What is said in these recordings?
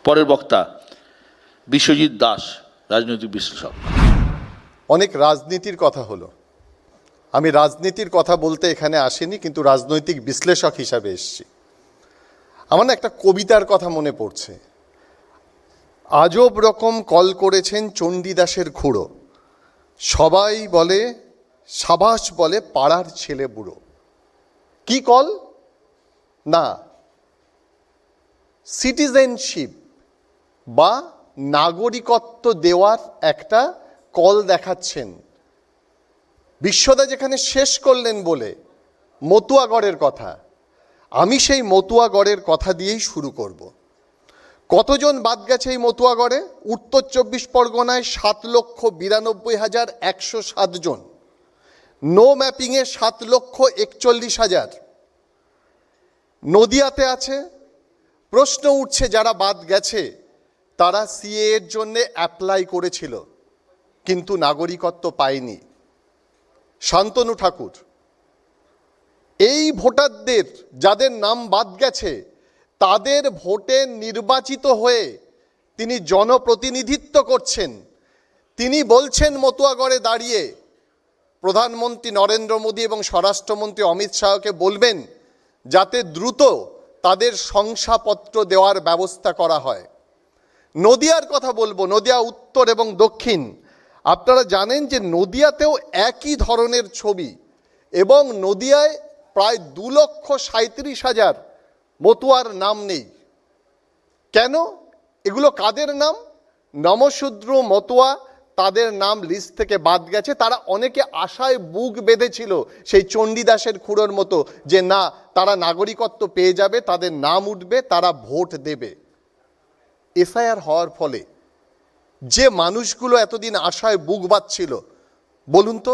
পরের বক্তা বিশ্বজিৎ দাস, রাজনৈতিক বিশ্লেষক। অনেক রাজনীতির কথা হলো। আমি রাজনীতির কথা বলতে এখানে আসিনি, কিন্তু রাজনৈতিক বিশ্লেষক হিসাবে এসেছি। আমার না একটা কবিতার কথা মনে পড়ছে। আজব রকম কল করেছেন চণ্ডীদাসের খুঁড়ো, সবাই বলে সাবাস বলে পাড়ার ছেলে বুড়ো। কি কল? না, সিটিজেনশিপ বা নাগরিকত্ব দেওয়ার একটা কল দেখাচ্ছেন। বিশ্বদা যেখানে শেষ করলেন বলে মতুয়াগড়ের কথা, আমি সেই মতুয়াগড়ের কথা দিয়েই শুরু করব। কতজন বাদ গেছে এই মতুয়াগড়ে? উত্তর 24 পরগনায় 7,92,107 জন, নো ম্যাপিংয়ে 7,41,000। নদিয়াতে আছে। প্রশ্ন উঠছে যারা বাদ গেছে তারা সিএ এর জন্য অ্যাপ্লাই করেছিল কিন্তু নাগরিকত্ব পায়নি। শান্তনু ঠাকুর। এই ভোটারদের যাদের নাম বাদ গেছে তাদের ভোটে নির্বাচিত হয়ে তিনি জনপ্রতিনিধিত্ব করছেন। তিনি বলছেন মতুয়াগড়ে দাঁড়িয়ে প্রধানমন্ত্রী নরেন্দ্র মোদী এবং স্বরাষ্ট্রমন্ত্রী অমিত শাহকে বলবেন যাতে দ্রুত তাদের শংসাপত্র দেওয়ার ব্যবস্থা করা হয়। নদিয়ার কথা বলবো, নদিয়া উত্তর এবং দক্ষিণ। আপনারা জানেন যে নদিয়াতেও একই ধরনের ছবি, এবং নদিয়ায় প্রায় 2,37,000 মতুয়ার নাম নেই। কেন? এগুলো কাদের নাম? নমশূদ্র মতুয়া, তাদের নাম লিস্ট থেকে বাদ গেছে। তারা অনেকে আশায় বুক বেঁধেছিল সেই চণ্ডীদাসের খুঁড়োর মতো, যে না, তারা নাগরিকত্ব পেয়ে যাবে, তাদের নাম উঠবে, তারা ভোট দেবে। এসআইআর হওয়ার ফলে যে মানুষগুলো এতদিন আশায় বুক বাঁধছিল, বলুন তো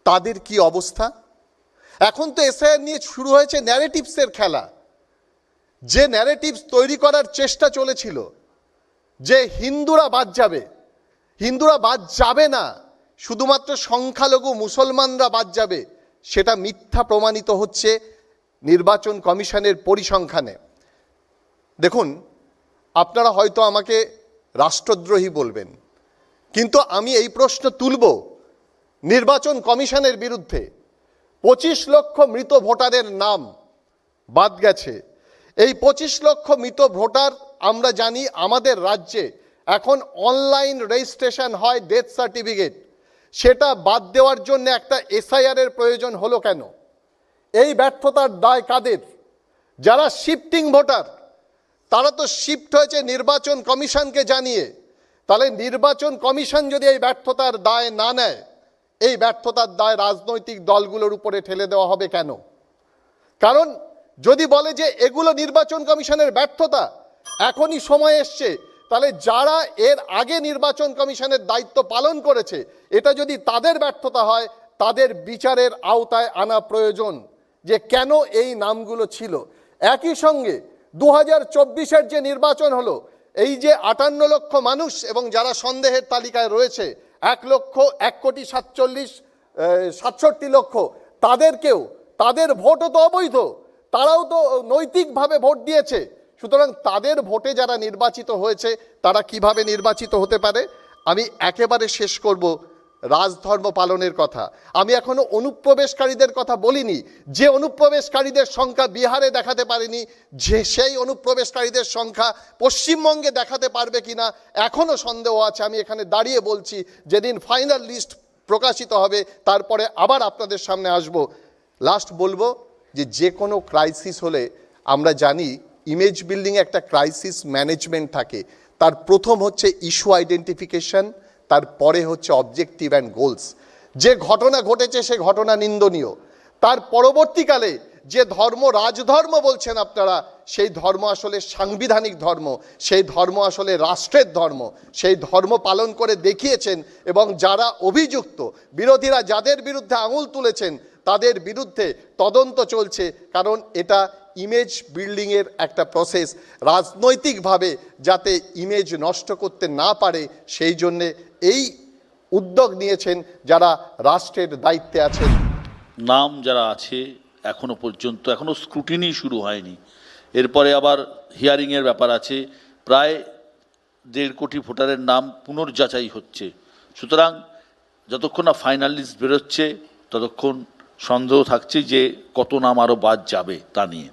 তাদের কি অবস্থা? এখন তো এসআইআর নিয়ে শুরু হয়েছে ন্যারেটিভসের খেলা। যে ন্যারেটিভস তৈরি করার চেষ্টা চলেছিল যে হিন্দুরা বাদ যাবে, হিন্দুরা বাদ যাবে না, শুধুমাত্র সংখ্যালঘু মুসলমানরা বাদ যাবে, সেটা মিথ্যা প্রমাণিত হচ্ছে নির্বাচন কমিশনের পরিসংখ্যানে। দেখুন, আপনারা হয়তো আমাকে রাষ্ট্রদ্রোহী বলবেন, কিন্তু আমি এই প্রশ্ন তুলব নির্বাচন কমিশনের বিরুদ্ধে। 25 লক্ষ মৃত ভোটারের নাম বাদ গেছে। এই 25 লক্ষ মৃত ভোটার, আমরা জানি আমাদের রাজ্যে এখন অনলাইন রেজিস্ট্রেশন হয় ডেথ সার্টিফিকেট, সেটা বাদ দেওয়ার জন্য একটা এসআইআর এর প্রয়োজন হলো কেন? এই ব্যর্থতার দায় কাদের? যারা শিফটিং ভোটার, তারা তো শিফট হয়েছে নির্বাচন কমিশনকে জানিয়ে। তাহলে নির্বাচন কমিশন যদি এই ব্যর্থতার দায় না নেয়, এই ব্যর্থতার দায় রাজনৈতিক দলগুলোর উপরে ঠেলে দেওয়া হবে কেন? কারণ যদি বলে যে এগুলো নির্বাচন কমিশনের ব্যর্থতা, এখনই সময় এসছে, তাহলে যারা এর আগে নির্বাচন কমিশনের দায়িত্ব পালন করেছে, এটা যদি তাদের ব্যর্থতা হয়, তাদের বিচারের আওতায় আনা প্রয়োজন যে কেন এই নামগুলো ছিল। একই সঙ্গে 2024-এর যে নির্বাচন হলো, এই যে 58 লক্ষ মানুষ এবং যারা সন্দেহের তালিকায় রয়েছে 1,67,67 লক্ষ, তাদেরকেও, তাদের ভোটও তো অবৈধ, তারাও তো নৈতিকভাবে ভোট দিয়েছে। সুতরাং তাদের ভোটে যারা নির্বাচিত হয়েছে তারা কিভাবে নির্বাচিত হতে পারে? আমি একেবারে শেষ করব রাজধর্ম পালনের কথা। আমি এখনো অনুপ্রবেশকারীদের কথা বলিনি। যে অনুপ্রবেশকারীদের সংখ্যা বিহারে দেখাতে পারেনি, যে সেই অনুপ্রবেশকারীদের সংখ্যা পশ্চিমবঙ্গে দেখাতে পারবে কিনা এখনো সন্দেহ আছে। আমি এখানে দাঁড়িয়ে বলছি, যেদিন ফাইনাল লিস্ট প্রকাশিত হবে তারপরে আবার আপনাদের সামনে আসব। লাস্ট বলবো যে কোনো ক্রাইসিস হলে আমরা জানি ইমেজ বিল্ডিং একটা ক্রাইসিস ম্যানেজমেন্ট থাকে। তার প্রথম হচ্ছে ইস্যু আইডেন্টিফিকেশন, তারপরে হচ্ছে অবজেক্টিভ অ্যান্ড গোলস। যে ঘটনা ঘটেছে সে ঘটনা নিন্দনীয়, তার পরবর্তীকালে যে ধর্ম রাজধর্ম বলছেন আপনারা, সেই ধর্ম আসলে সাংবিধানিক ধর্ম, সেই ধর্ম আসলে রাষ্ট্রের ধর্ম, সেই ধর্ম পালন করে দেখিয়েছেন। এবং যারা অভিযুক্ত, বিরোধীরা যাদের বিরুদ্ধে আঙুল তুলেছেন, তাদের বিরুদ্ধে তদন্ত চলছে, কারণ এটা ইমেজ বিল্ডিংয়ের একটা প্রসেস। রাজনৈতিকভাবে যাতে ইমেজ নষ্ট করতে না পারে, সেই জন্যে এই উদ্যোগ নিয়েছেন যারা রাষ্ট্রের দায়িত্বে আছেন। নাম যারা আছে এখনো পর্যন্ত, এখনো স্ক্রুটিনি শুরু হয়নি, এরপরে আবার হিয়ারিংয়ের ব্যাপার আছে। প্রায় 1.5 কোটি ভোটারের নাম পুনর্যাচাই হচ্ছে। সুতরাং যতক্ষণ না ফাইনাল লিস্ট বেরোচ্ছে ততক্ষণ সন্দেহ থাকছে যে কত নাম আরও বাদ যাবে তা নিয়ে।